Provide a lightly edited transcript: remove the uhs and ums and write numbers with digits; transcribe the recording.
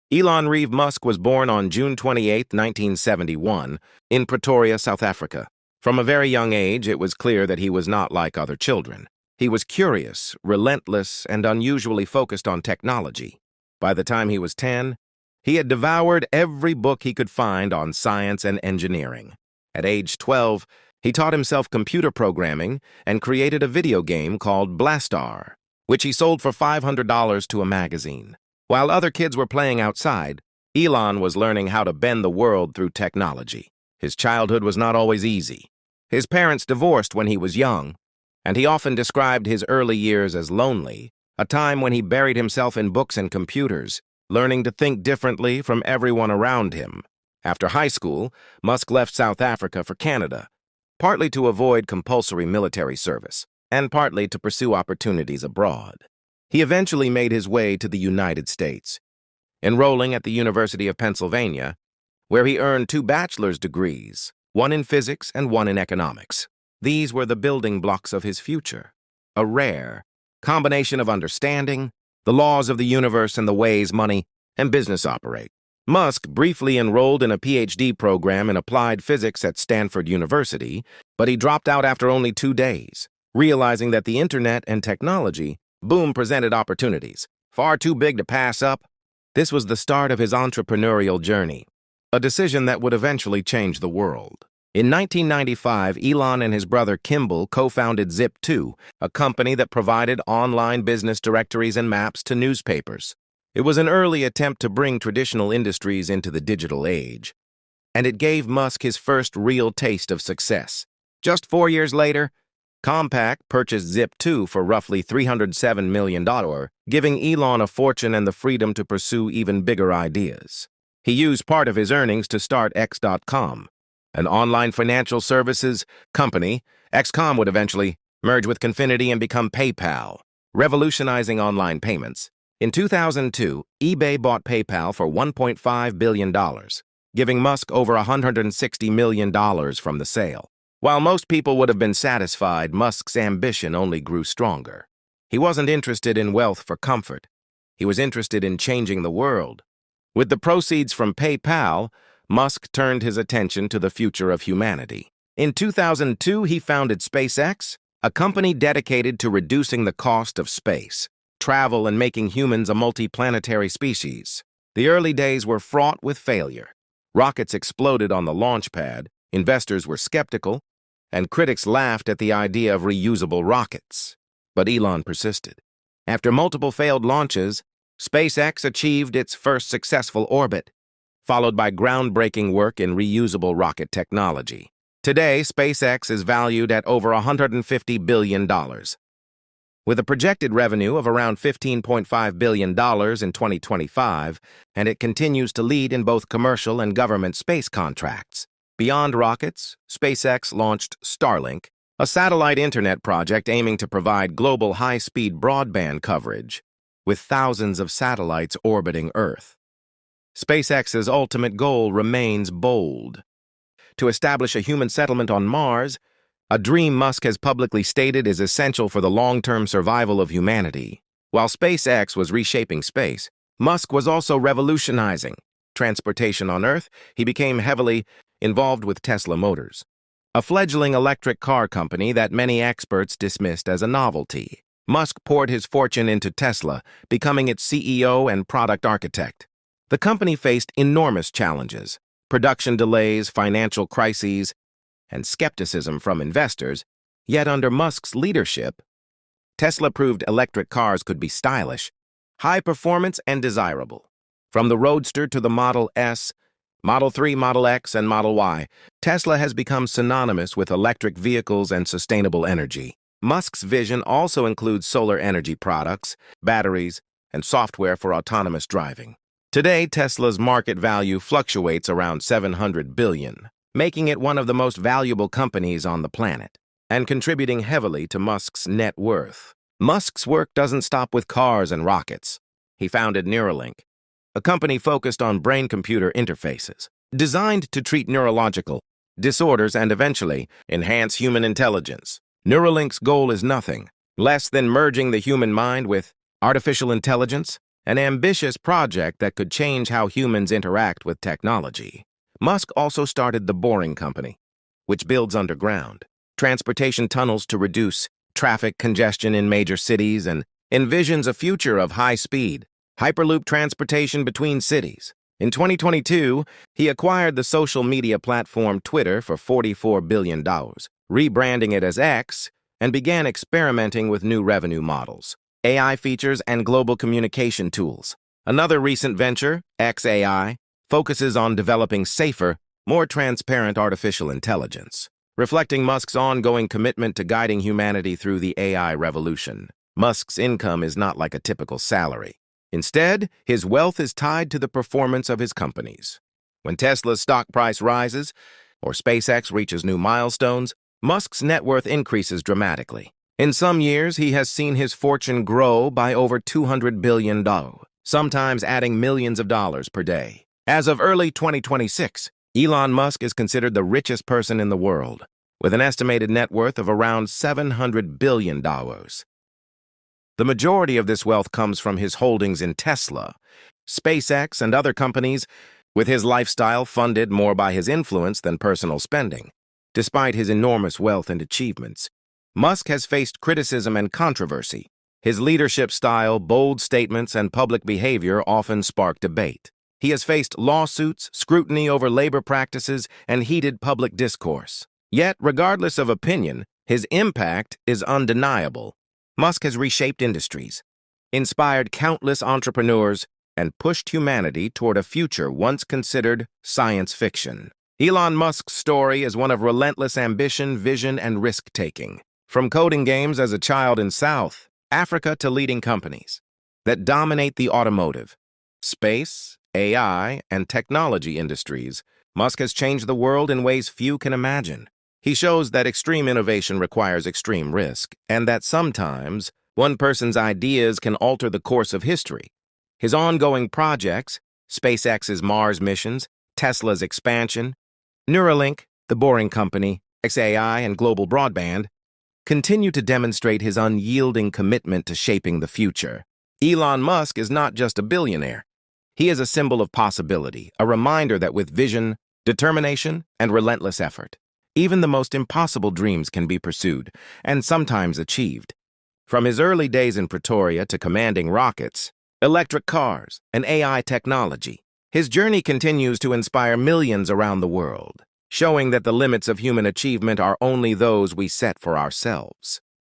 Elon Reeve Musk was born on June 28, 1971, in Pretoria, South Africa. From a very young age, it was clear that he was not like other children. He was curious, relentless, and unusually focused on technology. By the time he was 10, he had devoured every book he could find on science and engineering. At age 12, he taught himself computer programming and created a video game called Blastar, which he sold for $500 to a magazine. While other kids were playing outside, Elon was learning how to bend the world through technology. His childhood was not always easy. His parents divorced when he was young, and he often described his early years as lonely, a time when he buried himself in books and computers, learning to think differently from everyone around him. After high school, Musk left South Africa for Canada, partly to avoid compulsory military service, and partly to pursue opportunities abroad. He eventually made his way to the United States, enrolling at the University of Pennsylvania, where he earned 2 bachelor's degrees, one in physics and one in economics. These were the building blocks of his future, a rare combination of understanding the laws of the universe and the ways money and business operate. Musk briefly enrolled in a PhD program in applied physics at Stanford University, but he dropped out after only 2 days, realizing that the internet and technology boom presented opportunities, far too big to pass up. This was the start of his entrepreneurial journey, a decision that would eventually change the world. In 1995, Elon and his brother Kimball co-founded Zip2, a company that provided online business directories and maps to newspapers. It was an early attempt to bring traditional industries into the digital age, and it gave Musk his first real taste of success. Just 4 years later, Compaq purchased Zip2 for roughly $307 million, giving Elon a fortune and the freedom to pursue even bigger ideas. He used part of his earnings to start X.com, an online financial services company. XCOM would eventually merge with Confinity and become PayPal, revolutionizing online payments. In 2002, eBay bought PayPal for $1.5 billion, giving Musk over $160 million from the sale. While most people would have been satisfied, Musk's ambition only grew stronger. He wasn't interested in wealth for comfort. He was interested in changing the world. With the proceeds from PayPal, Musk turned his attention to the future of humanity. In 2002, he founded SpaceX, a company dedicated to reducing the cost of space, travel, and making humans a multiplanetary species. The early days were fraught with failure. Rockets exploded on the launch pad, investors were skeptical, and critics laughed at the idea of reusable rockets. But Elon persisted. After multiple failed launches, SpaceX achieved its first successful orbit, followed by groundbreaking work in reusable rocket technology. Today, SpaceX is valued at over $150 billion, with a projected revenue of around $15.5 billion in 2025, and it continues to lead in both commercial and government space contracts. Beyond rockets, SpaceX launched Starlink, a satellite internet project aiming to provide global high-speed broadband coverage, with thousands of satellites orbiting Earth. SpaceX's ultimate goal remains bold: to establish a human settlement on Mars, a dream Musk has publicly stated is essential for the long-term survival of humanity. While SpaceX was reshaping space, Musk was also revolutionizing transportation on Earth. He became heavily involved with Tesla Motors, a fledgling electric car company that many experts dismissed as a novelty. Musk poured his fortune into Tesla, becoming its CEO and product architect. The company faced enormous challenges: production delays, financial crises, and skepticism from investors. Yet under Musk's leadership, Tesla proved electric cars could be stylish, high performance, and desirable. From the Roadster to the Model S, Model 3, Model X, and Model Y, Tesla has become synonymous with electric vehicles and sustainable energy. Musk's vision also includes solar energy products, batteries, and software for autonomous driving. Today, Tesla's market value fluctuates around $700 billion, making it one of the most valuable companies on the planet, and contributing heavily to Musk's net worth. Musk's work doesn't stop with cars and rockets. He founded Neuralink, a company focused on brain-computer interfaces, designed to treat neurological disorders and eventually enhance human intelligence. Neuralink's goal is nothing less than merging the human mind with artificial intelligence an ambitious project that could change how humans interact with technology. Musk also started the Boring Company, which builds underground transportation tunnels to reduce traffic congestion in major cities and envisions a future of high-speed, hyperloop transportation between cities. In 2022, he acquired the social media platform Twitter for $44 billion, rebranding it as X, and began experimenting with new revenue models, AI features, and global communication tools. Another recent venture, XAI, focuses on developing safer, more transparent artificial intelligence, reflecting Musk's ongoing commitment to guiding humanity through the AI revolution. Musk's income is not like a typical salary. Instead, his wealth is tied to the performance of his companies. When Tesla's stock price rises, or SpaceX reaches new milestones, Musk's net worth increases dramatically. In some years, he has seen his fortune grow by over $200 billion, sometimes adding millions of dollars per day. As of early 2026, Elon Musk is considered the richest person in the world, with an estimated net worth of around $700 billion. The majority of this wealth comes from his holdings in Tesla, SpaceX, and other companies, with his lifestyle funded more by his influence than personal spending. Despite his enormous wealth and achievements, Musk has faced criticism and controversy. His leadership style, bold statements, and public behavior often spark debate. He has faced lawsuits, scrutiny over labor practices, and heated public discourse. Yet, regardless of opinion, his impact is undeniable. Musk has reshaped industries, inspired countless entrepreneurs, and pushed humanity toward a future once considered science fiction. Elon Musk's story is one of relentless ambition, vision, and risk-taking. From coding games as a child in South Africa to leading companies that dominate the automotive, space, AI, and technology industries, Musk has changed the world in ways few can imagine. He shows that extreme innovation requires extreme risk, and that sometimes one person's ideas can alter the course of history. His ongoing projects, SpaceX's Mars missions, Tesla's expansion, Neuralink, the Boring Company, XAI, and global broadband, continue to demonstrate his unyielding commitment to shaping the future. Elon Musk is not just a billionaire. He is a symbol of possibility, a reminder that with vision, determination, and relentless effort, even the most impossible dreams can be pursued and sometimes achieved. From his early days in Pretoria to commanding rockets, electric cars, and AI technology, his journey continues to inspire millions around the world, showing that the limits of human achievement are only those we set for ourselves.